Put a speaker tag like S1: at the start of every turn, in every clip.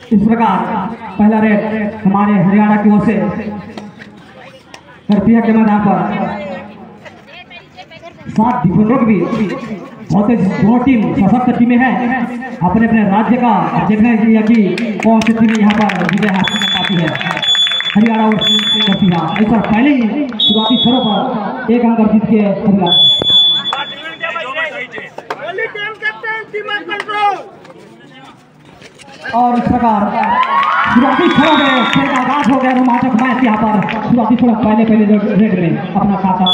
S1: इस प्रकार पहला रेड हमारे हरियाणा की ओर से करपिया के मैदान पर 7 डिफेंडरों की भी बहुत दोनों टीम सशक्त टीमें हैं। अपने अपने राज्य का देखने के लिए कि कौन सी टीम यहाँ पर विजय हासिल कर पाती है। हरियाणा और करपिया ऐसा पहले ही शुरुआती छोरों पर 1 अंक जीत के हरियाणा और इस प्रकार शुरुआती छोरों में खेल का आगाज हो गया। रोमांचक मैच यहाँ पर शुरुआती छोरों पहले रेड में अपना खाता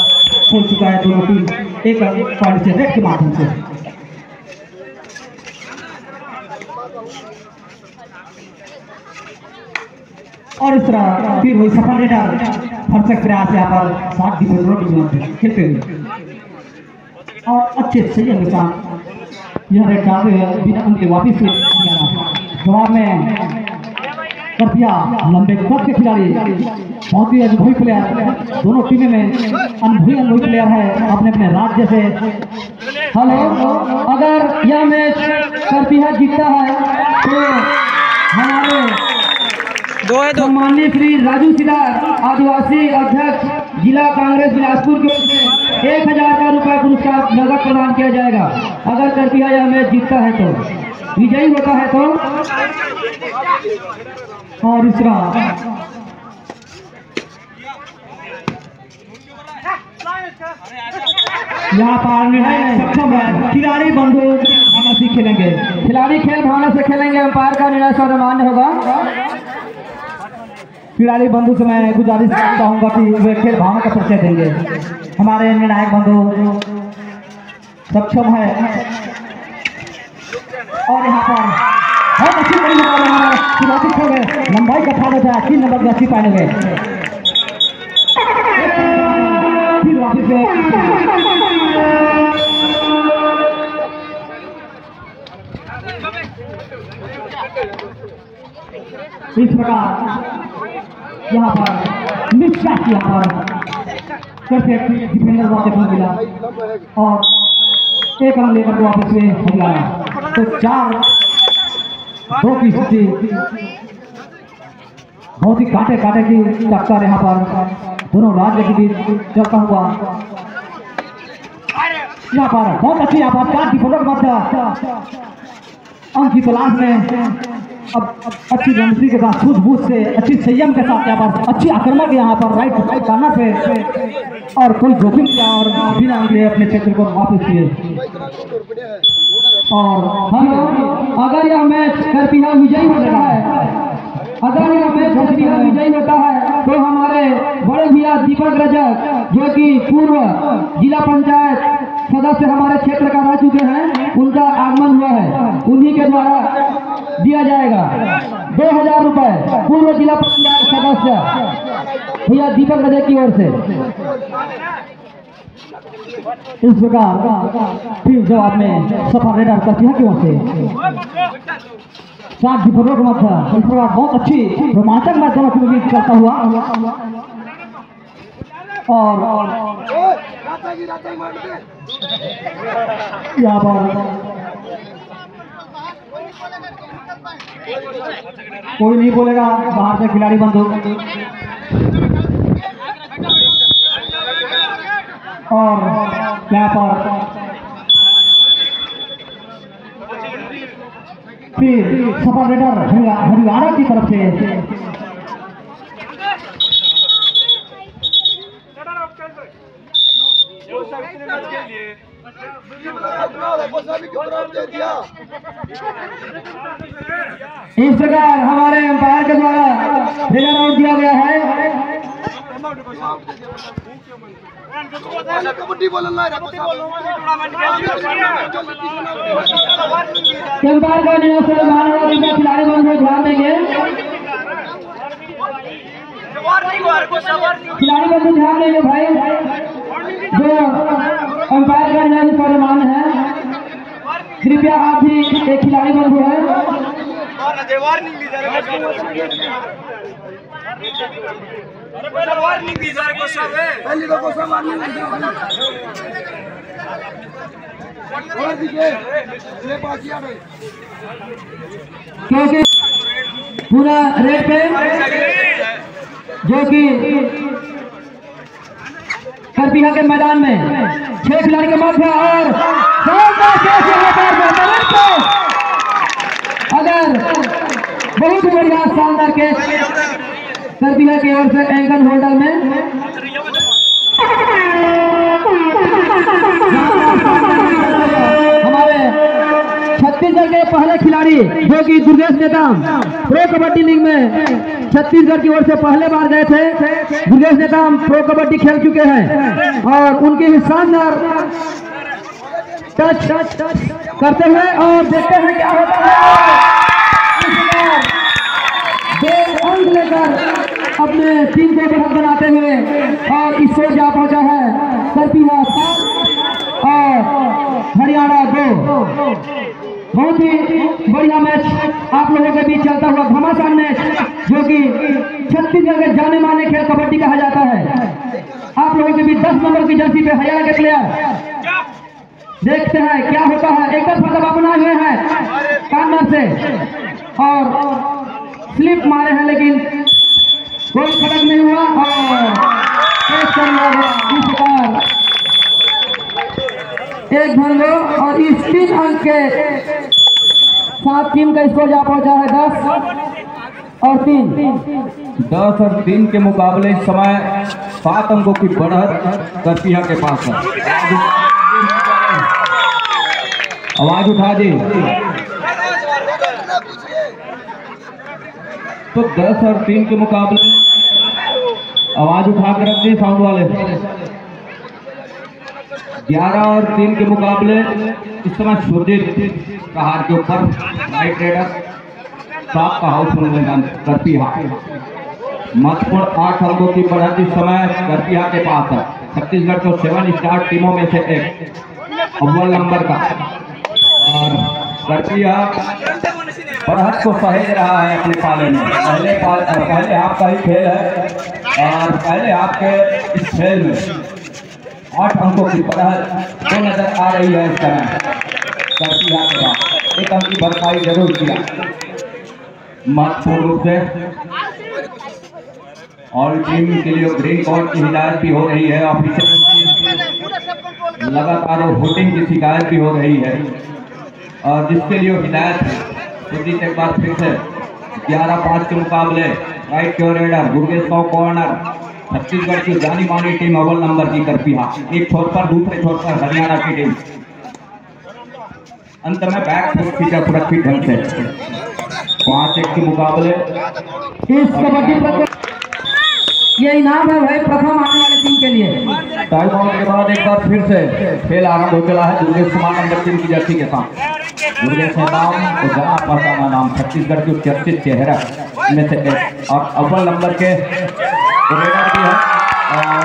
S1: खोल चुका है। दोनों टीम 1 पॉइंट से रेड के माध्यम से। और इस तरह फिर वही सफल रेडर भरसक प्रयास यहाँ पर 7 डिफेंडरों खेलते हुए और अच्छे संयम के साथ यह रेड डालते हुए बिना उनके वापिस जवाब में करपिया लंबे कद के खिलाड़ी बहुत ही अनुभवी प्लेयर। दोनों टीमें में अनुभवी प्लेयर है अपने अपने राज्य से। हेलो, अगर यह मैच करपिया जीतता है तो हमारे सम्माननीय श्री राजू सिदार आदिवासी अध्यक्ष जिला कांग्रेस बिलासपुर की ओर से 1000 रुपये पुरस्कार नगद प्रदान किया जाएगा। अगर करपिया यह मैच जीतता है तो विजयी होता है तो। और इसका यहाँ पर निर्णय सक्षम है। खिलाड़ी बंधु भावना से खेलेंगे। खिलाड़ी खेल भावना से खेलेंगे। अंपायर का निर्णय सर्वमान्य होगा। खिलाड़ी बंधु से मैं गुजारिश चाहूंगा कि वे खेल भावना का परिचय देंगे। हमारे निर्णायक बंधु सक्षम है और यहाँ पर बहुत अच्छी बड़ी शुरुआती खेल में लंबाई का फायदा था। 3 नंबर की अच्छी पाने गए। फिर वापिस इस प्रकार यहाँ पर निश्चय यहाँ पर परफेक्ट डिफेंडर वापस मिला और 1 रन लेकर वापस में हरियाणा। तो 4-2 की स्थिति। बहुत ही काटे की टक्कर यहाँ पर दोनों राज्य के बीच चलता हुआ। यहाँ पर बहुत अच्छी यहाँ पर 4 डिफेंडर मध्य अंक की तलाश में अब अच्छी रणनीति के साथ सूझबूझ से अच्छी संयम के साथ यहाँ पर अच्छी आक्रमक यहाँ पर राइट कॉर्नर पे और कोई जोखिम किया और बिना अंक अपने क्षेत्र को वापस किए। और हम अगर यह मैच करपिया विजयी होता है, अगर यह मैच करपिया विजयी होता है तो हमारे बड़े भैया दीपक रजक जो कि पूर्व जिला पंचायत सदस्य हमारे क्षेत्र का रह चुके हैं, उनका आगमन हुआ है। उन्हीं के द्वारा दिया जाएगा 2000 रुपये पूर्व जिला पंचायत सदस्य भैया दीपक रजक की ओर से। इस प्रकार फिर जवाब में सफल रेडर करपिया की ओर से 7 डिफेंडरों के मध्य इस प्रकार बहुत अच्छी रोमांचक मैच दोनों के बीच चलता हुआ। और यहाँ पर कोई नहीं बोलेगा बाहर से खिलाड़ी बंधु। और यहाँ पर फिर सफल रेडर हरियाणा की तरफ से इस प्रकार हमारे अंपायर के द्वारा रेडर आउट दिया गया है।
S2: कबड्डी बोलना है।
S1: अंपायर का निर्णय से खिलाड़ी बंधु ध्यान देंगे। खिलाड़ी बंधु ध्यान देंगे भाई, जो अंपायर का निर्णय सर्वमान है। कृपया आप भी एक खिलाड़ी बंधु है।
S2: वार्निंग दी जा रही है।
S1: क्योंकि पूरा रेड पे जो कि करपीहा के मैदान में 6 खिलाड़ी के मौत है और अगर बहुत बढ़िया शानदार केस करपीहा की ओर से एंकल होल्डर में हमारे छत्तीसगढ़ के पहले खिलाड़ी जो कि दुर्गेश नेताम प्रो कबड्डी लीग में छत्तीसगढ़ की ओर से पहले बार गए थे। दुर्गेश नेताम प्रो कबड्डी खेल चुके हैं और उनकी शानदार टच करते हुए और देखते हैं क्या होता है। अंक लेकर अपने टीम को बढ़त बनाते हुए और इस शो जा पहुंचा है करपीहा और हरियाणा 2। बहुत ही बढ़िया मैच आप लोगों के बीच चलता हुआ घमासान मैच जो कि छत्तीसगढ़ के जाने माने खेल कबड्डी कहा जाता है। आप लोगों के बीच 10 नंबर की जर्सी पे हरियाणा के प्लेयर देखते हैं क्या होता है। एक फटका बनाए हुए हैं कॉर्नर से और स्लिप मारे हैं लेकिन कोई फर्क नहीं हुआ और एक भंगो और इस 3 अंक के साथ टीम का स्कोर जा पहुंचा है 10 और 3
S2: के मुकाबले इस समय 7 अंकों की बढ़त करपीहा के पास है। आवाज उठा दी तो 10 और 3 के मुकाबले आवाज उठा कर रख दी साउंड वाले। 11 और 3 के मुकाबले इस समय सुरजीत कहार के ऊपर नाइट रेडर सात का हाउसफुल मैदान करपीहा। महत्वपूर्ण 8 अंकों की बढ़त इस समय करपीहा के पास है। छत्तीसगढ़ को 7 स्टार टीमों में से एक अव्वल नंबर का और करपीहा बढ़त को सहेज रहा है अपने पाले में। पहले हाफ का ही खेल है और पहले हाफ के इस खेल में 8 अंकों की बढ़त जो नजर आ रही है इस तरह करपीहा के बाद 1 अंक की भरपाई जरूर किया महत्वपूर्ण रूप से। ऑल टीम के लिए ग्रीन कार्ड की हिदायत भी हो रही है। ऑफिसर लगातार वोटिंग की शिकायत भी हो रही है और जिसके लिए हिदायत है सुरजीत एक बार फिर से 11-5 के मुकाबले राइट के रेडर दुर्गेश कॉर्नर छत्तीसगढ़ की जानी मानी टीम अव्वल नंबर की करपीहा। एक छोर पर दूसरे छोर पर हरियाणा की टीम। अंत में बैक फुट खींचा सुरक्षित ढंग से 5-1 के मुकाबले
S1: इस कबड्डी ये इनाम है भाई प्रथम आने वाले टीम के लिए।
S2: टाइम आउट के बाद एक बार फिर से खेल आरंभ हो चला है दुर्गेश कुमार नंबर 3 की जर्सी के साथ। दुर्गेश नाम और जहाँ पहचाना नाम छत्तीसगढ़ के चर्चित चेहरा में से एक और अव्वल नंबर के रेडर भी है और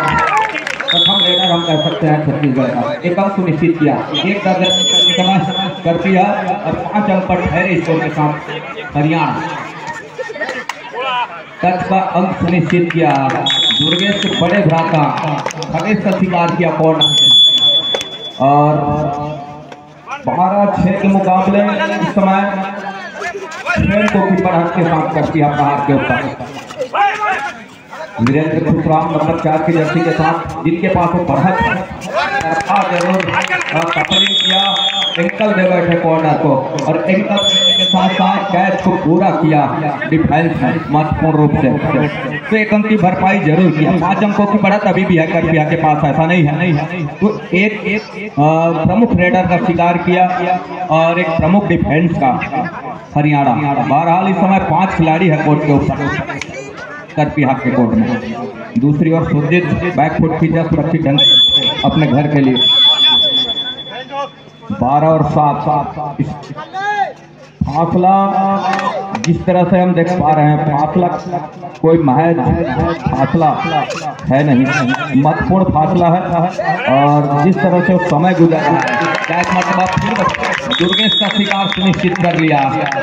S2: प्रथम रेडर हम कह सकते हैं छत्तीसगढ़ का। 1 अंक सुनिश्चित किया। 1 दर्जन करपीहा और 5 अंक पर ठहरे स्कोर के साथ हरियाणा टच का अंक सुनिश्चित किया। दुर्गेश के बड़े भ्राता खलेश का शिकार किया कॉर्नर और 12-6 के मुकाबले इस समय 6 की बढ़त के साथ करपीहा प्रहार के ऊपर वीरेंद्र खुशराम नंबर 4 की जर्सी के साथ जिनके पास वो बढ़त जरूर कपलिंग किया एंकल दे बैठे कॉर्नर को और एंकल के साथ साथ कैच को पूरा किया डिफेंस में महत्वपूर्ण रूप से। तो 1 अंक की भरपाई जरूर किया। 5 अंकों की बढ़त अभी भी है करपीहा के पास, ऐसा नहीं है। तो एक प्रमुख रेडर का शिकार किया और एक प्रमुख डिफेंस का हरियाणा। बहरहाल इस समय 5 खिलाड़ी है कोर्ट के ऊपर करपीहा के कोर्ट में। दूसरी ओर सुरजीत बैकफुट खींचा सुरक्षित ढंग अपने घर के लिए। 12 और 7 फासला जिस तरह से हम देख पा रहे हैं फासला कोई महज फासला है नहीं, महत्वपूर्ण फासला है और जिस तरह से समय गुजरा कैच मतलब फिर दुर्गेश का शिकार सुनिश्चित कर लिया।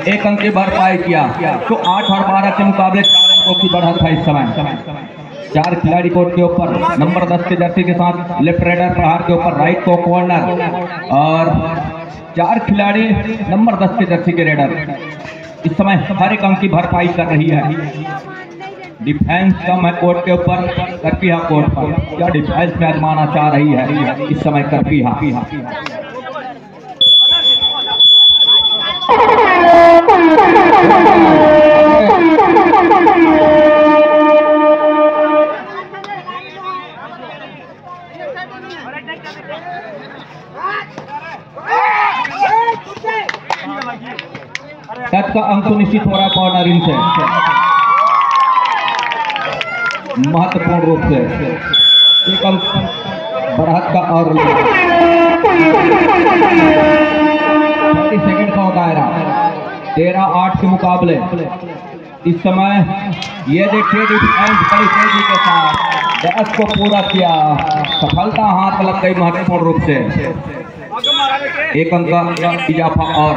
S2: 1 अंक की भरपाई किया तो 8 और 12 के मुकाबले की बढ़त है इस समय 4 खिलाड़ी कोर्ट के ऊपर, नंबर 10 के जर्सी के साथ लेफ्ट रेडर प्रहार के ऊपर राइट को कॉर्नर, और 4 खिलाड़ी नंबर 10 के जर्सी के रेडर इस समय हर एक अंक की भरपाई कर रही है। डिफेंस कम है कोर्ट के ऊपर, करपीहा कोर्ट पर क्या डिफेंस में आजमाना चाह रही है इस समय करपीहा। टच का अंक सुनिश्चित हो रहा है कॉर्नर इन से, महत्वपूर्ण रूप से एक अंक बढ़त का और 30 सेकंड का दायरा 13-8 के मुकाबले इस समय। ये देखिए डिफेंस बड़ी तेजी के साथ 10 को पूरा किया, सफलता हाथ लग गई महत्वपूर्ण रूप से, एक अंक का इजाफा और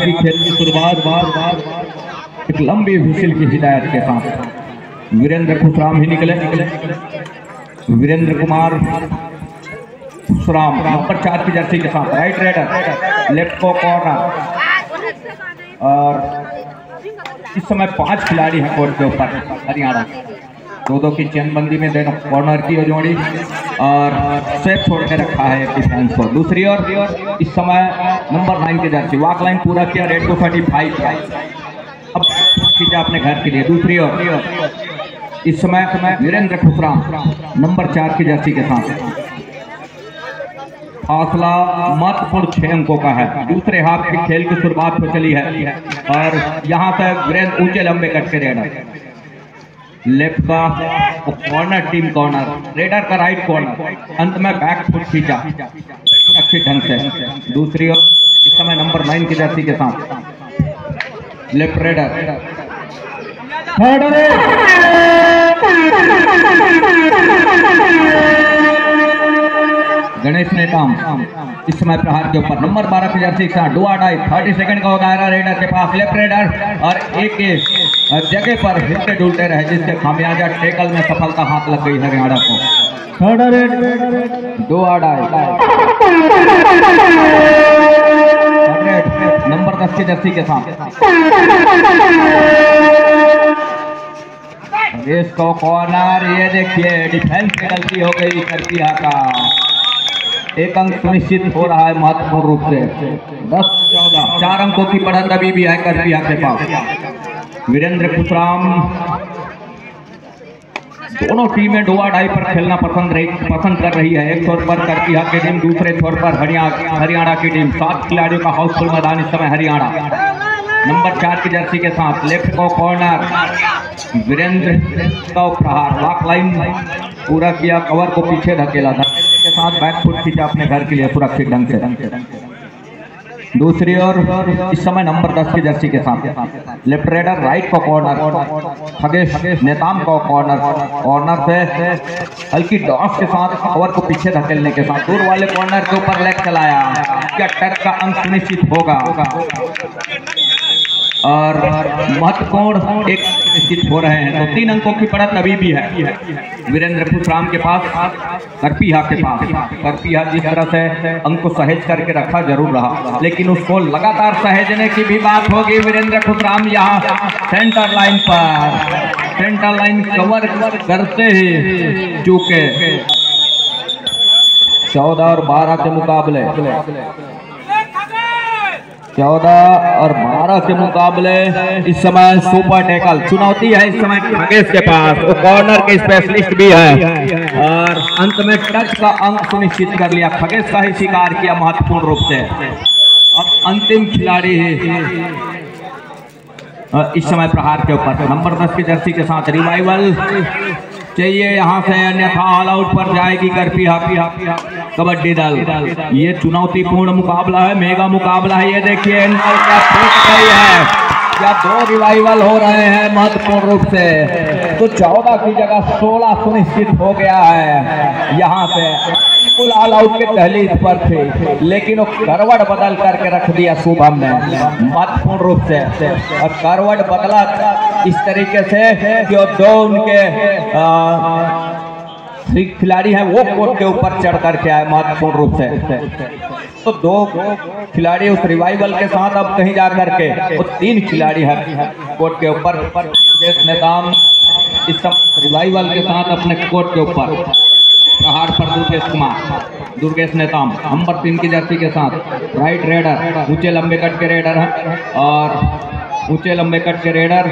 S2: खेल की शुरुआत एक लंबी व्हिसिल की हिदायत के साथ वीरेंद्र खुशराम ही निकले। वीरेंद्र कुमार खुशराम नंबर 4 की जर्सी के साथ राइट रेडर, लेफ्ट को कॉर्नर, और इस समय 5 खिलाड़ी हैं कोर्ट के ऊपर हरियाणा, 2-2 की चेनबंदी में दोनों कॉर्नर की जोड़ी और सेफ छोड़ के रखा है डिफेंस को। दूसरी ओर इस समय नंबर 9 के जर्सी वॉक लाइन पूरा किया, रेड को 35 अब खींचा अपने घर के लिए। दूसरी ओर इस समय वीरेंद्र खुशराम नंबर 4 की जर्सी के साथ, फासला महत्वपूर्ण 6 अंकों का है। दूसरे हाफ की खेल की शुरुआत हो चली है और यहाँ से वीरेंद्र ऊंचे लंबे कट के रेडर, लेफ्ट का कॉर्नर टीम कॉर्नर, रेडर का राइट कॉर्नर, अंत में बैक फुट खींचा अच्छे ढंग से। दूसरी ओर इस समय नंबर 9 की जर्सी के साथ लेफ्ट रेडर, गणेश नेताम इस समय प्रहार के ऊपर नंबर 12 की जर्सी के साथ डुआ डाई 30 सेकंड का दायरा रेडर के पास, लेफ्ट रेडर और एक जगह पर हिलते डुलते रहे जिससे खामियाजा टेकल में सफलता हाथ लग गई हरियाणा को। डुआ डाई नंबर 10 की जर्सी के साथ इसको कॉर्नर, ये देखिए डिफेंस की गलती हो गई करपीहा का, एक अंक सुनिश्चित हो रहा है महत्वपूर्ण रूप से। 10-14 4 अंकों की बढ़त अभी भी है करपीहा के पास। वीरेंद्र खुशराम दोनों टीमें डुआ डाई पर खेलना पसंद कर रही है। एक छोर पर करपीहा की टीम, दूसरे छोर पर हरियाणा की टीम। 7 खिलाड़ियों का हाउसफुल मैदान इस समय हरियाणा नंबर 4 की जर्सी के साथ, लेफ्ट को कॉर्नर, वीरेंद्र का प्रहार, वॉक लाइन पूरा किया, कवर को पीछे धकेला था के साथ बैक फुट खींचा अपने घर के लिए सुरक्षित ढंग से। दूसरी ओर इस समय नंबर 10 की जर्सी के साथ लेफ्ट रेडर, राइट को कॉर्नर, खगेश नेताम को कॉर्नर से हल्की डॉस के साथ कवर को पीछे धकेलने के साथ दूर वाले कॉर्नर के ऊपर लेग चलाया, क्या टच का अंक सुनिश्चित होगा और महत्वपूर्ण एक निश्चित हो रहे हैं। तो 3 अंकों की बढ़त अभी भी है वीरेंद्र खुशराम के पास, करपीहा के पास। करपीहा जिस तरह से अंक को सहेज करके रखा जरूर रहा, लेकिन उसको लगातार सहेजने की भी बात होगी। वीरेंद्र खुशराम यहाँ सेंटर लाइन कवर करते ही चूके 14 और 12 के मुकाबले 14 और 12 के मुकाबले इस समय सुपर टैकल चुनौती है इस समय खगेश के पास, वो कॉर्नर के स्पेशलिस्ट भी है और अंत में टच का अंक सुनिश्चित कर लिया, खगेश का ही शिकार किया महत्वपूर्ण रूप से। अब अंतिम खिलाड़ी इस समय प्रहार के ऊपर नंबर 10 की जर्सी के साथ रिवाइवल चाहिए यहाँ से, अन्यथा ऑल आउट पर जाएगी करपीहा कबड्डी दल। ये चुनौतीपूर्ण मुकाबला है, मेगा मुकाबला है। ये देखिए क्या 2 रिवाइवल हो रहे हैं महत्वपूर्ण रूप से। तो 14 की जगह 16 सुनिश्चित हो गया है। यहाँ से बिल्कुल ऑल आउट के दहलीज पर थे, लेकिन वो करवट बदल करके रख दिया शुभम ने महत्वपूर्ण रूप से। और करवट बदला इस तरीके से कि दो उनके खिलाड़ी हैं वो कोर्ट के ऊपर चढ़ करके आए महत्वपूर्ण रूप से। तो दो खिलाड़ी उस रिवाइवल के साथ अब कहीं जा करके वो 3 खिलाड़ी हैं कोर्ट के ऊपर। दुर्गेश नेताम इस समय रिवाइवल के साथ अपने कोर्ट के ऊपर प्रहार पर दुर्गेश नेताम नंबर 3 की जर्सी के साथ राइट रेडर, ऊंचे लंबे कट के रेडर हैं और ऊंचे लंबे कट के रेडर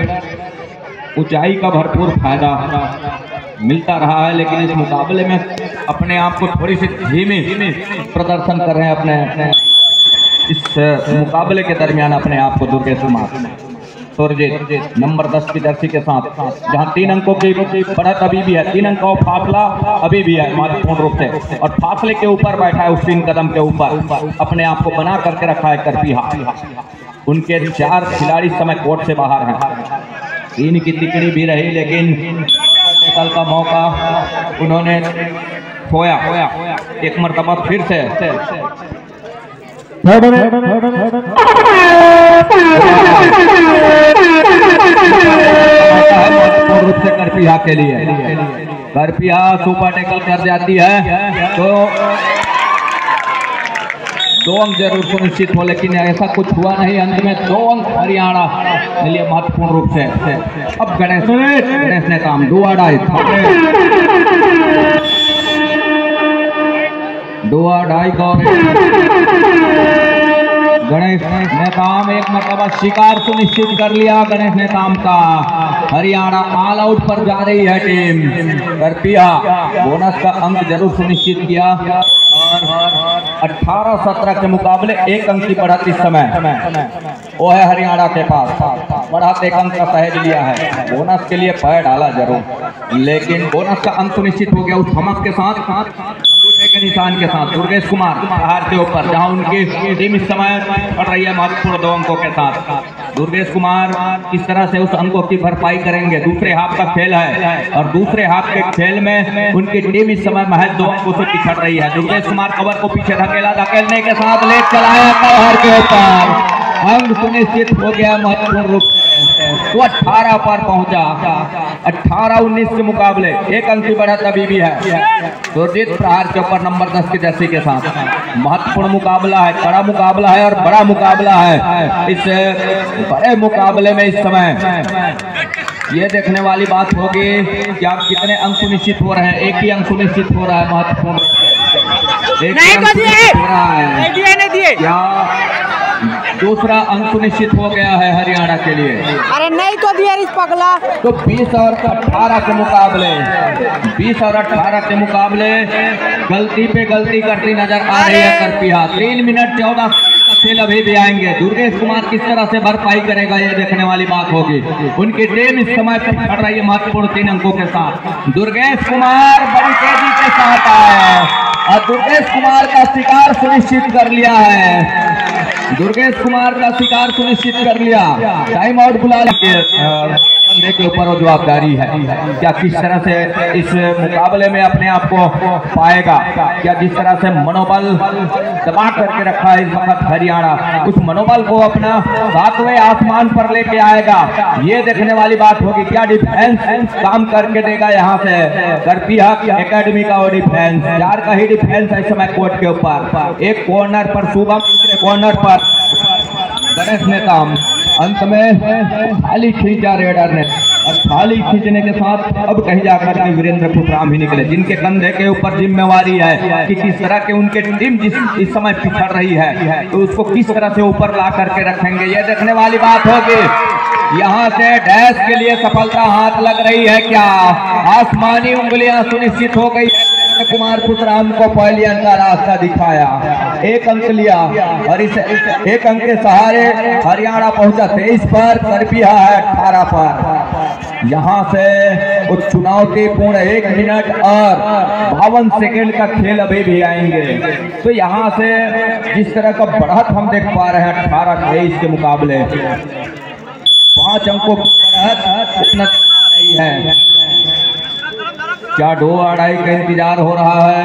S2: ऊंचाई का भरपूर फायदा मिलता रहा है, लेकिन इस मुकाबले में अपने आप को थोड़ी सी धीमी प्रदर्शन कर रहे हैं अपने इस मुकाबले के दरमियान अपने आप को दुर्गेश कुमार सुरजीत नंबर 10 की जर्सी के साथ, जहां 3 अंकों की बढ़त अभी भी है, 3 अंकों का फासला अभी भी है महत्वपूर्ण रूप से, और फासले के ऊपर बैठा है उस 3 कदम के ऊपर अपने आप को बना करके रखा है करपीहा। उनके 4 खिलाड़ी समय कोर्ट से बाहर हैं। 3 की तिकड़ी भी रही, लेकिन कल का मौका उन्होंने खोया एक मरतबा फिर से। रूप से करपीहा के लिए करपीहा सुपर टैकल कर जाती है तो 2 अंक जरूर सुनिश्चित हो, लेकिन ऐसा कुछ हुआ नहीं। अंत में 2 अंक हरियाणा के लिए महत्वपूर्ण रूप से। अब गणेश नेताम डुआ डाई गणेश नेताम एक मरतबा शिकार सुनिश्चित कर लिया गणेश नेताम का। हरियाणा ऑल आउट पर जा रही है टीम। करपीहा बोनस का अंक जरूर सुनिश्चित किया और 18-17 के मुकाबले 1 अंक की बढ़त इस समय वो है हरियाणा के पास। बढ़त 1 अंक का सहज लिया है, बोनस के लिए पैर डाला जरूर, लेकिन बोनस का अंक सुनिश्चित हो गया उस धमक के साथ के निशान के साथ। दुर्गेश कुमार प्रहार के ऊपर, जहां उनकी टीम इस समय पड़ रही है महत्वपूर्ण 2 अंकों के साथ। दुर्गेश कुमार किस तरह से उस अंकों की भरपाई करेंगे, दूसरे हाफ का खेल है और दूसरे हाफ के खेल में उनकी टीम इस समय महज 2 अंकों से पिछड़ रही है। दुर्गेश कुमार कवर को पीछे धकेलने के साथ लेट चलाया प्रहार के ऊपर, अंक सुनिश्चित हो गया महत्वपूर्ण रूप से। तो 18 पर पहुंचा। 18-19 के मुकाबले 1 अंक की बढ़त अभी भी है। सुरजीत प्रहार के ऊपर नंबर 10 की जर्सी के साथ महत्वपूर्ण मुकाबला है, कड़ा मुकाबला है और बड़ा मुकाबला है। इस बड़े मुकाबले में इस समय ये देखने वाली बात होगी कि आप कितने अंक सुनिश्चित हो रहे हैं। 1 ही अंक सुनिश्चित हो रहा है महत्वपूर्ण, 1 अंक सुनिश्चित हो रहा है। क्या दूसरा अंक सुनिश्चित हो गया है हरियाणा के लिए?
S3: अरे नहीं तो दिया इस पगला।
S2: तो 20 और 18 के मुकाबले 20 और 18 के मुकाबले गलती पे गलती करती नजर आ रही है करपीहा। 3 मिनट 14 खेल अभी भी आएंगे। दुर्गेश कुमार किस तरह से भरपाई करेगा ये देखने वाली बात होगी। उनकी टीम इस समय पिछड़ रही है महत्वपूर्ण 3 अंकों के साथ। दुर्गेश कुमार बड़ी तेजी के साथ आए और दुर्गेश कुमार का शिकार सुनिश्चित कर लिया है। दुर्गेश कुमार का शिकार सुनिश्चित कर लिया। टाइम आउट बुला बंदे के ऊपर वो जवाबदारी है। क्या किस तरह से इस मुकाबले में अपने आप को पाएगा, क्या जिस तरह से मनोबल दबा करके रखा है इस वक्त हरियाणा, उस मनोबल को अपना 7वें आसमान पर लेके आएगा, ये देखने वाली बात होगी। क्या डिफेंस काम करके देगा यहाँ से करपीहा एकेडमी का वो डिफेंस, 4 का ही डिफेंस है इस समय कोर्ट के ऊपर। एक कॉर्नर पर शुभम, दूसरे कॉर्नर पर गणेश नेताम। अंत में थाली खींचा रेडर ने और थाली खींचने के साथ अब कहीं जाकर के वीरेंद्र फुटराम ही निकले, जिनके कंधे के ऊपर जिम्मेवारी है कि किस तरह के उनके टीम जिस इस समय पिछड़ रही है तो उसको किस तरह से ऊपर ला करके रखेंगे, ये देखने वाली बात होगी। यहाँ से डैश के लिए सफलता हाथ लग रही है। क्या आसमानी उंगलियां सुनिश्चित हो गई। कुमार फुटराम को पहली अंक का रास्ता दिखाया, 1 अंक लिया और इस 1 अंक के सहारे हरियाणा पहुंचा 23 पर, करपीहा है 18 पर। यहाँ से वो चुनौतीपूर्ण 1 मिनट और 52 सेकेंड का खेल अभी भी आएंगे। तो यहाँ से जिस तरह का बढ़त हम देख पा रहे हैं 18-23 के मुकाबले 5 अंकों की बढ़त रही है। क्या ढो अड़ाई का इंतजार हो रहा है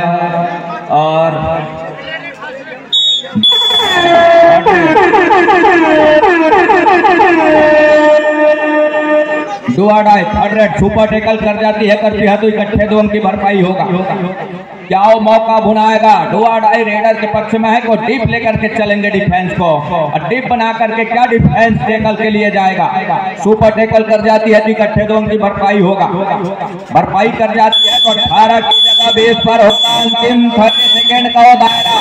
S2: और दो अड़ाई थर्ड रेड सुपर टेकल कर जाती है, करती है तो इकट्ठे 2 अंक की भरपाई होगा। क्या वो मौका भुनाएगा? दो अड़ाई रेडर के पक्ष में है, को डीप लेकर के चलेंगे डिफेंस को, और डीप बना करके क्या डिफेंस टेकल के लिए जाएगा। सुपर टेकल कर जाती है तो इकट्ठे 2 अंक की भरपाई होगा। भरपाई कर जाती है तो 18 की जगह 20 पर होगा अंतिम 30 सेकेंड का दायरा।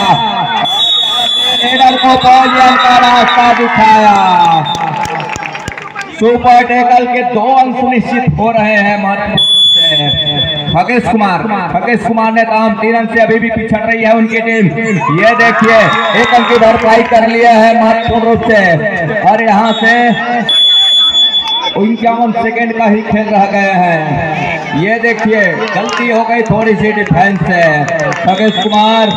S2: रेडर को पॉजियन का रास्ता दिखाया। सुपर टेकल के 2 अंक सुनिश्चित हो रहे हैं महत्वपूर्ण से। खगेश कुमार ने काम 3 अंक से अभी भी पिछड़ रही है उनकी टीम। ये देखिए 1 अंक की भरपाई कर लिया है महत्वपूर्ण रूप से, और यहाँ से 51 सेकेंड का ही खेल रह गए हैं। ये देखिए गलती हो गई थोड़ी सी डिफेंस से। खगेश कुमार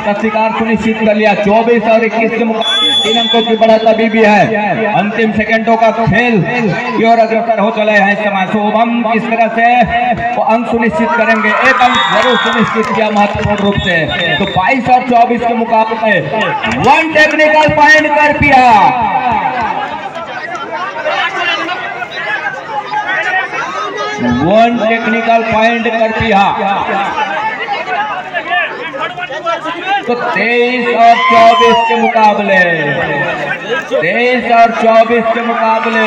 S2: का शिकार सुनिश्चित कर लिया। 24 और 21 के मुकाबले 3 अंकों की बढ़त अभी भी है। अंतिम सेकेंडों का खेल की ओर अग्रसर हो चले हैं इस समय। शुभम किस तरह से वो अंक सुनिश्चित करेंगे? 1 अंक जरूर सुनिश्चित किया महत्वपूर्ण रूप से। तो 22 और 24 के मुकाबले 1 टेक्निकल पॉइंट कर दिया। 1 टेक्निकल पॉइंट कर दिया। तो 23 और 24 के मुकाबले 23 और 24 के मुकाबले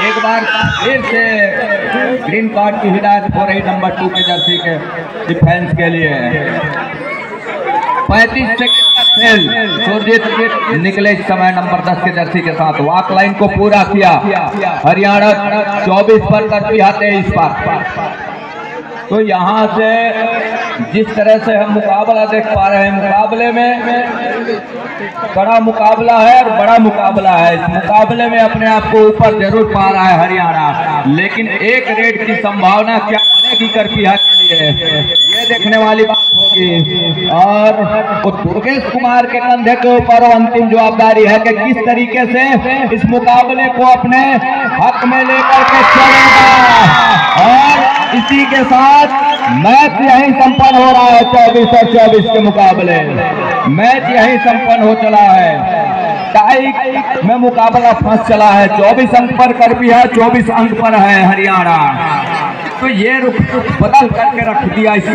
S2: एक बार फिर से ग्रीन कार्ड की हिदायत हो रही नंबर 2 के जर्सी के डिफेंस के लिए। 35 सेकंड का खेल। सुरजीत निकले इस समय नंबर 10 के जर्सी के साथ। वॉक लाइन को पूरा किया। हरियाणा 24 पर करती है 23 पर। तो यहाँ से जिस तरह से हम मुकाबला देख पा रहे हैं, मुकाबले में बड़ा मुकाबला है और बड़ा मुकाबला है। इस मुकाबले में अपने आप को ऊपर जरूर पा रहा है हरियाणा, लेकिन एक रेड की संभावना क्या बनेगी करपीहा के लिए, ये देखने वाली बात होगी। और दुर्गेश कुमार के कंधे के ऊपर अंतिम जवाबदारी है कि किस तरीके से इस मुकाबले को अपने हक में लेकर के चलेगा। और इसी के साथ मैच यहीं संपन्न हो रहा है। 24 और 24 के मुकाबले मैच यहीं संपन्न हो चला है। टाई में मुकाबला फंस चला है। 24 अंक पर करपीहा, 24 अंक पर है हरियाणा। तो ये रुख बदल करके रख दिया इस